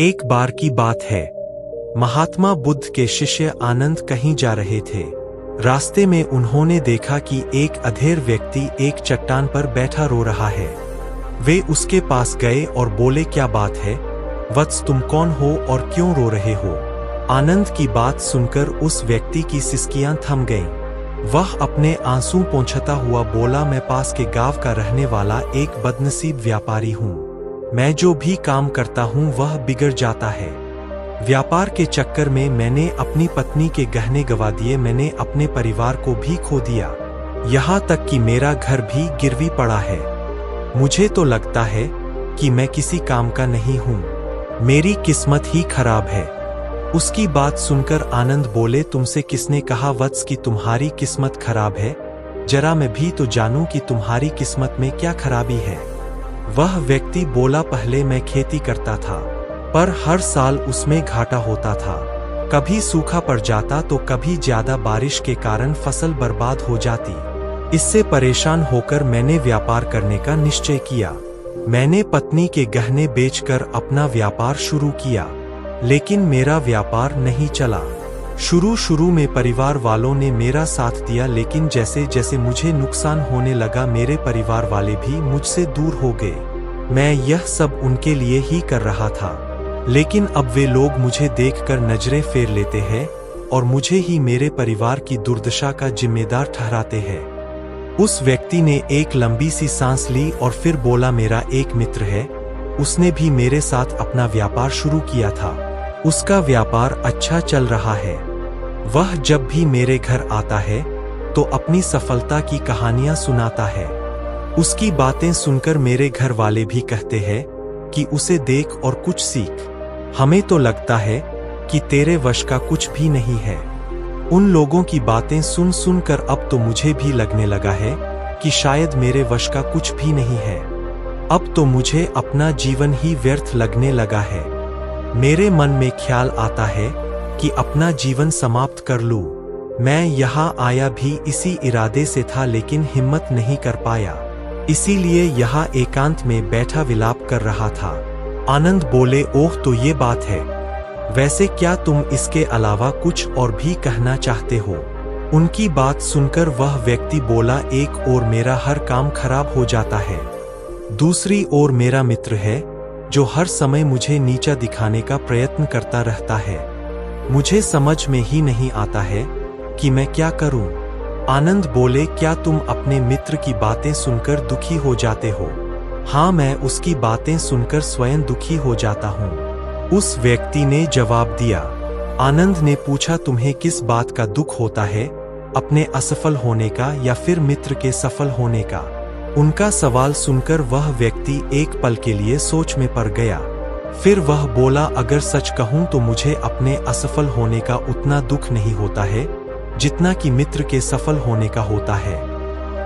एक बार की बात है, महात्मा बुद्ध के शिष्य आनंद कहीं जा रहे थे। रास्ते में उन्होंने देखा कि एक अधेड़ व्यक्ति एक चट्टान पर बैठा रो रहा है। वे उसके पास गए और बोले, क्या बात है वत्स, तुम कौन हो और क्यों रो रहे हो? आनंद की बात सुनकर उस व्यक्ति की सिसकियां थम गईं। वह अपने आंसू पोंछता हुआ बोला, मैं पास के गांव का रहने वाला एक बदनसीब व्यापारी हूँ। मैं जो भी काम करता हूँ वह बिगड़ जाता है। व्यापार के चक्कर में मैंने अपनी पत्नी के गहने गंवा दिए, मैंने अपने परिवार को भी खो दिया, यहाँ तक कि मेरा घर भी गिरवी पड़ा है। मुझे तो लगता है कि मैं किसी काम का नहीं हूँ, मेरी किस्मत ही खराब है। उसकी बात सुनकर आनंद बोले, तुमसे किसने कहा वत्स कि तुम्हारी किस्मत खराब है? जरा मैं भी तो जानूं कि तुम्हारी किस्मत में क्या खराबी है। वह व्यक्ति बोला, पहले मैं खेती करता था, पर हर साल उसमें घाटा होता था। कभी सूखा पड़ जाता तो कभी ज्यादा बारिश के कारण फसल बर्बाद हो जाती। इससे परेशान होकर मैंने व्यापार करने का निश्चय किया। मैंने पत्नी के गहने बेचकर अपना व्यापार शुरू किया, लेकिन मेरा व्यापार नहीं चला। शुरू में परिवार वालों ने मेरा साथ दिया, लेकिन जैसे जैसे मुझे नुकसान होने लगा मेरे परिवार वाले भी मुझसे दूर हो गए। मैं यह सब उनके लिए ही कर रहा था, लेकिन अब वे लोग मुझे देखकर नजरें फेर लेते हैं और मुझे ही मेरे परिवार की दुर्दशा का जिम्मेदार ठहराते हैं। उस व्यक्ति ने एक लंबी सी सांस ली और फिर बोला, मेरा एक मित्र है, उसने भी मेरे साथ अपना व्यापार शुरू किया था। उसका व्यापार अच्छा चल रहा है। वह जब भी मेरे घर आता है तो अपनी सफलता की कहानियां सुनाता है। उसकी बातें सुनकर मेरे घर वाले भी कहते हैं कि उसे देख और कुछ सीख। हमें तो लगता है कि तेरे वश का कुछ भी नहीं है। उन लोगों की बातें सुन कर अब तो मुझे भी लगने लगा है कि शायद मेरे वश का कुछ भी नहीं है। अब तो मुझे अपना जीवन ही व्यर्थ लगने लगा है। मेरे मन में ख्याल आता है कि अपना जीवन समाप्त कर लूं। मैं यहाँ आया भी इसी इरादे से था, लेकिन हिम्मत नहीं कर पाया, इसीलिए यहाँ एकांत में बैठा विलाप कर रहा था। आनंद बोले, ओह तो ये बात है, वैसे क्या तुम इसके अलावा कुछ और भी कहना चाहते हो? उनकी बात सुनकर वह व्यक्ति बोला, एक ओर मेरा हर काम खराब हो जाता है, दूसरी ओर मेरा मित्र है जो हर समय मुझे नीचा दिखाने का प्रयत्न करता रहता है। मुझे समझ में ही नहीं आता है कि मैं क्या करूं। आनंद बोले, क्या तुम अपने मित्र की बातें सुनकर दुखी हो जाते हो? हाँ, मैं उसकी बातें सुनकर स्वयं दुखी हो जाता हूँ, उस व्यक्ति ने जवाब दिया। आनंद ने पूछा, तुम्हें किस बात का दुख होता है, अपने असफल होने का या फिर मित्र के सफल होने का? उनका सवाल सुनकर वह व्यक्ति एक पल के लिए सोच में पड़ गया। फिर वह बोला, अगर सच कहूं तो मुझे अपने असफल होने का उतना दुख नहीं होता है जितना कि मित्र के सफल होने का होता है।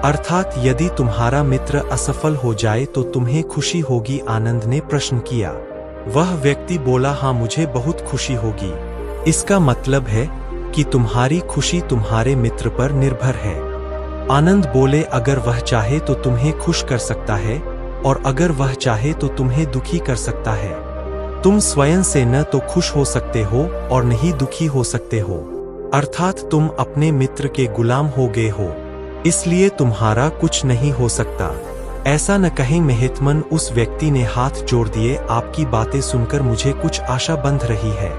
अर्थात यदि तुम्हारा मित्र असफल हो जाए तो तुम्हें खुशी होगी? आनंद ने प्रश्न किया। वह व्यक्ति बोला, हाँ मुझे बहुत खुशी होगी। इसका मतलब है कि तुम्हारी खुशी तुम्हारे मित्र पर निर्भर है। आनंद बोले, अगर वह चाहे तो तुम्हें खुश कर सकता है और अगर वह चाहे तो तुम्हें दुखी कर सकता है। तुम स्वयं से न तो खुश हो सकते हो और न ही दुखी हो सकते हो, अर्थात तुम अपने मित्र के गुलाम हो गए हो, इसलिए तुम्हारा कुछ नहीं हो सकता। ऐसा न कहें मेहतमन, उस व्यक्ति ने हाथ जोड़ दिए, आपकी बातें सुनकर मुझे कुछ आशा बंध रही है।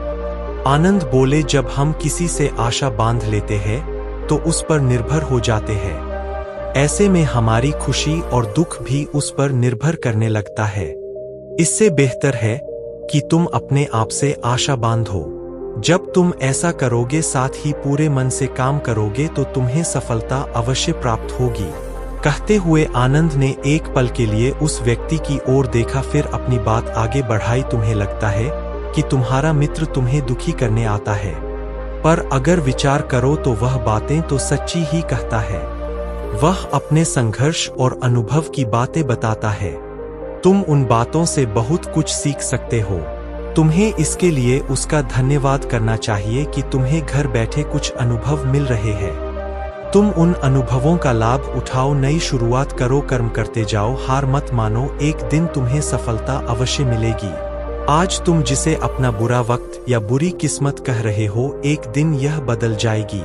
आनंद बोले, जब हम किसी से आशा बांध लेते हैं तो उस पर निर्भर हो जाते हैं। ऐसे में हमारी खुशी और दुख भी उस पर निर्भर करने लगता है। इससे बेहतर है कि तुम अपने आप से आशा बांधो। जब तुम ऐसा करोगे, साथ ही पूरे मन से काम करोगे, तो तुम्हें सफलता अवश्य प्राप्त होगी। कहते हुए आनंद ने एक पल के लिए उस व्यक्ति की ओर देखा, फिर अपनी बात आगे बढ़ाई। तुम्हें लगता है कि तुम्हारा मित्र तुम्हें दुखी करने आता है, पर अगर विचार करो तो वह बातें तो सच्ची ही कहता है। वह अपने संघर्ष और अनुभव की बातें बताता है। तुम उन बातों से बहुत कुछ सीख सकते हो। तुम्हें इसके लिए उसका धन्यवाद करना चाहिए कि तुम्हें घर बैठे कुछ अनुभव मिल रहे हैं। तुम उन अनुभवों का लाभ उठाओ, नई शुरुआत करो, कर्म करते जाओ, हार मत मानो, एक दिन तुम्हें सफलता अवश्य मिलेगी। आज तुम जिसे अपना बुरा वक्त या बुरी किस्मत कह रहे हो, एक दिन यह बदल जाएगी।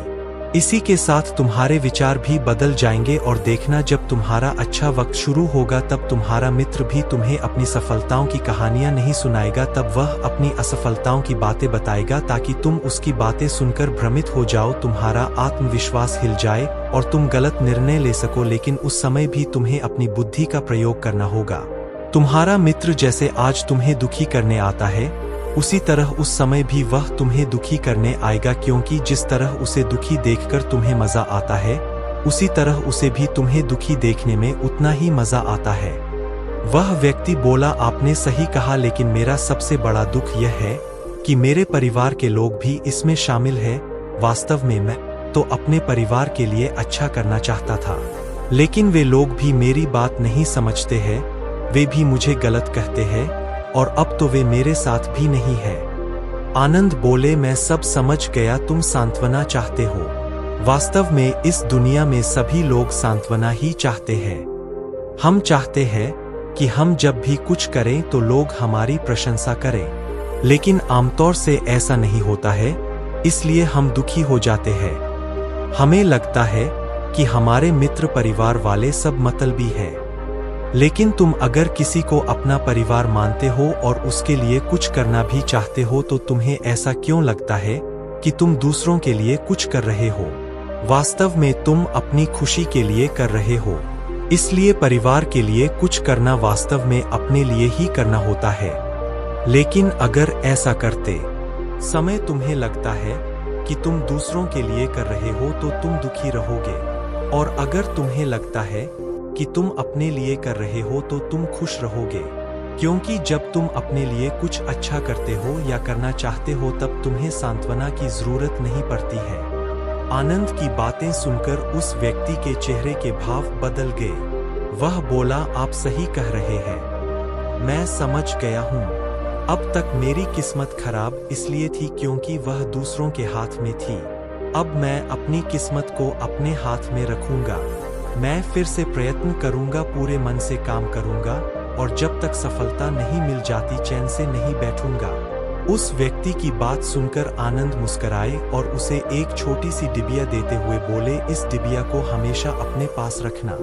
इसी के साथ तुम्हारे विचार भी बदल जाएंगे और देखना, जब तुम्हारा अच्छा वक्त शुरू होगा तब तुम्हारा मित्र भी तुम्हें अपनी सफलताओं की कहानियां नहीं सुनाएगा, तब वह अपनी असफलताओं की बातें बताएगा ताकि तुम उसकी बातें सुनकर भ्रमित हो जाओ, तुम्हारा आत्मविश्वास हिल जाए और तुम गलत निर्णय ले सको। लेकिन उस समय भी तुम्हें अपनी बुद्धि का प्रयोग करना होगा। तुम्हारा मित्र जैसे आज तुम्हें दुखी करने आता है, उसी तरह उस समय भी वह तुम्हें दुखी करने आएगा, क्योंकि जिस तरह उसे दुखी देखकर तुम्हें मजा आता है, उसी तरह उसे भी तुम्हें दुखी देखने में उतना ही मजा आता है। वह व्यक्ति बोला, आपने सही कहा, लेकिन मेरा सबसे बड़ा दुख यह है कि मेरे परिवार के लोग भी इसमें शामिल हैं। वास्तव में मैं तो अपने परिवार के लिए अच्छा करना चाहता था, लेकिन वे लोग भी मेरी बात नहीं समझते हैं, वे भी मुझे गलत कहते हैं और अब तो वे मेरे साथ भी नहीं है। आनंद बोले, मैं सब समझ गया, तुम सांत्वना चाहते हो। वास्तव में इस दुनिया में सभी लोग सांत्वना ही चाहते हैं। हम चाहते हैं कि हम जब भी कुछ करें तो लोग हमारी प्रशंसा करें, लेकिन आमतौर से ऐसा नहीं होता है, इसलिए हम दुखी हो जाते हैं। हमें लगता है कि हमारे मित्र परिवार वाले सब मतलबी हैं। लेकिन तुम अगर किसी को अपना परिवार मानते हो और उसके लिए कुछ करना भी चाहते हो, तो तुम्हें ऐसा क्यों लगता है कि तुम दूसरों के लिए कुछ कर रहे हो? वास्तव में तुम अपनी खुशी के लिए कर रहे हो। इसलिए परिवार के लिए कुछ करना वास्तव में अपने लिए ही करना होता है। लेकिन अगर ऐसा करते समय तुम्हें लगता है कि तुम दूसरों के लिए कर रहे हो, तो तुम दुखी रहोगे, और अगर तुम्हें लगता है कि तुम अपने लिए कर रहे हो तो तुम खुश रहोगे, क्योंकि जब तुम अपने लिए कुछ अच्छा करते हो या करना चाहते हो तब तुम्हें सांत्वना की जरूरत नहीं पड़ती है। आनंद की बातें सुनकर उस व्यक्ति के चेहरे के भाव बदल गए। वह बोला, आप सही कह रहे हैं, मैं समझ गया हूँ। अब तक मेरी किस्मत खराब इसलिए थी क्योंकि वह दूसरों के हाथ में थी। अब मैं अपनी किस्मत को अपने हाथ में रखूंगा। मैं फिर से प्रयत्न करूंगा, पूरे मन से काम करूंगा, और जब तक सफलता नहीं मिल जाती चैन से नहीं बैठूंगा। उस व्यक्ति की बात सुनकर आनंद मुस्कुराए और उसे एक छोटी सी डिबिया देते हुए बोले, इस डिबिया को हमेशा अपने पास रखना।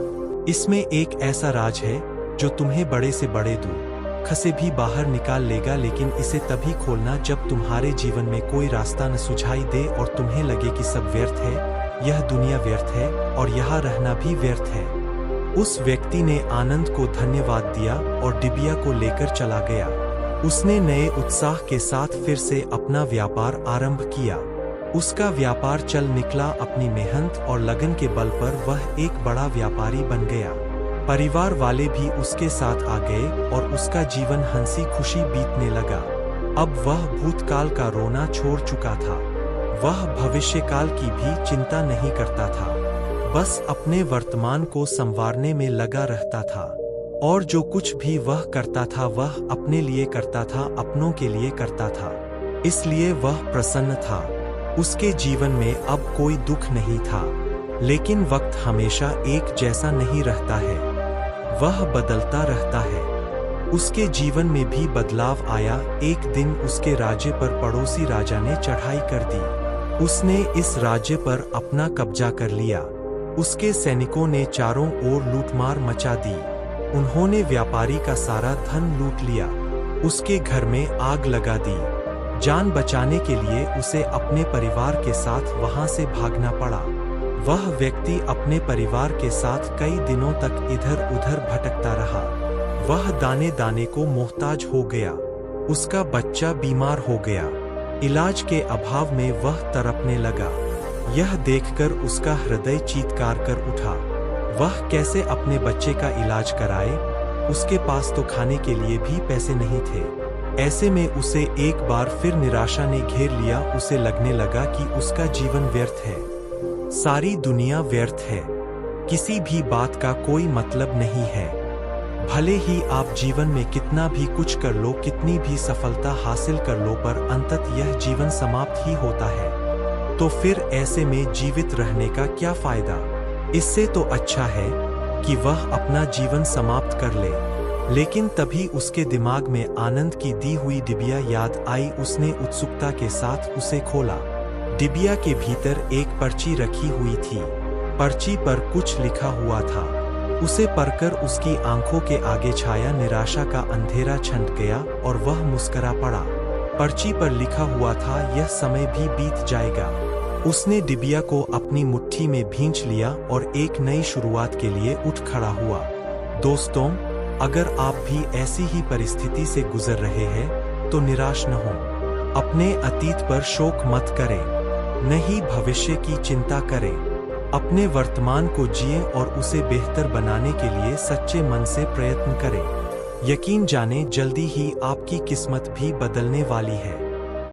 इसमें एक ऐसा राज है जो तुम्हें बड़े से बड़े दुख से भी बाहर निकाल लेगा, लेकिन इसे तभी खोलना जब तुम्हारे जीवन में कोई रास्ता न सुझाई दे और तुम्हें लगे कि सब व्यर्थ है, यह दुनिया व्यर्थ है और यहाँ रहना भी व्यर्थ है। उस व्यक्ति ने आनंद को धन्यवाद दिया और डिबिया को लेकर चला गया। उसने नए उत्साह के साथ फिर से अपना व्यापार आरंभ किया। उसका व्यापार चल निकला। अपनी मेहनत और लगन के बल पर वह एक बड़ा व्यापारी बन गया। परिवार वाले भी उसके साथ आ गए और उसका जीवन हंसी खुशी बीतने लगा। अब वह भूतकाल का रोना छोड़ चुका था। वह भविष्यकाल की भी चिंता नहीं करता था, बस अपने वर्तमान को संवारने में लगा रहता था। और जो कुछ भी वह करता था वह अपने लिए करता था, अपनों के लिए करता था, इसलिए वह प्रसन्न था। उसके जीवन में अब कोई दुख नहीं था। लेकिन वक्त हमेशा एक जैसा नहीं रहता है, वह बदलता रहता है। उसके जीवन में भी बदलाव आया। एक दिन उसके राज्य पर पड़ोसी राजा ने चढ़ाई कर दी। उसने इस राज्य पर अपना कब्जा कर लिया। उसके सैनिकों ने चारों ओर लूटमार मचा दी। उन्होंने व्यापारी का सारा धन लूट लिया। उसके घर में आग लगा दी। जान बचाने के लिए उसे अपने परिवार के साथ वहां से भागना पड़ा। वह व्यक्ति अपने परिवार के साथ कई दिनों तक इधर उधर भटकता रहा। वह दाने दाने को मोहताज हो गया। उसका बच्चा बीमार हो गया। इलाज के अभाव में वह तड़पने लगा। यह देखकर उसका हृदय चीत्कार कर उठा। वह कैसे अपने बच्चे का इलाज कराए? उसके पास तो खाने के लिए भी पैसे नहीं थे। ऐसे में उसे एक बार फिर निराशा ने घेर लिया। उसे लगने लगा कि उसका जीवन व्यर्थ है, सारी दुनिया व्यर्थ है, किसी भी बात का कोई मतलब नहीं है। भले ही आप जीवन में कितना भी कुछ कर लो, कितनी भी सफलता हासिल कर लो, पर अंततः यह जीवन समाप्त ही होता है। तो फिर ऐसे में जीवित रहने का क्या फायदा? इससे तो अच्छा है कि वह अपना जीवन समाप्त कर ले। लेकिन तभी उसके दिमाग में आनंद की दी हुई डिबिया याद आई। उसने उत्सुकता के साथ उसे खोला। डिबिया के भीतर एक पर्ची रखी हुई थी। पर्ची पर कुछ लिखा हुआ था। उसे पढ़कर उसकी आंखों के आगे छाया निराशा का अंधेरा छंट गया और वह मुस्करा पड़ा। पर्ची पर लिखा हुआ था, यह समय भी बीत जाएगा। उसने डिबिया को अपनी मुट्ठी में भींच लिया और एक नई शुरुआत के लिए उठ खड़ा हुआ। दोस्तों, अगर आप भी ऐसी ही परिस्थिति से गुजर रहे हैं तो निराश न हो। अपने अतीत पर शोक मत करें, न ही भविष्य की चिंता करें। अपने वर्तमान को जिए और उसे बेहतर बनाने के लिए सच्चे मन से प्रयत्न करें। यकीन जाने जल्दी ही आपकी किस्मत भी बदलने वाली है।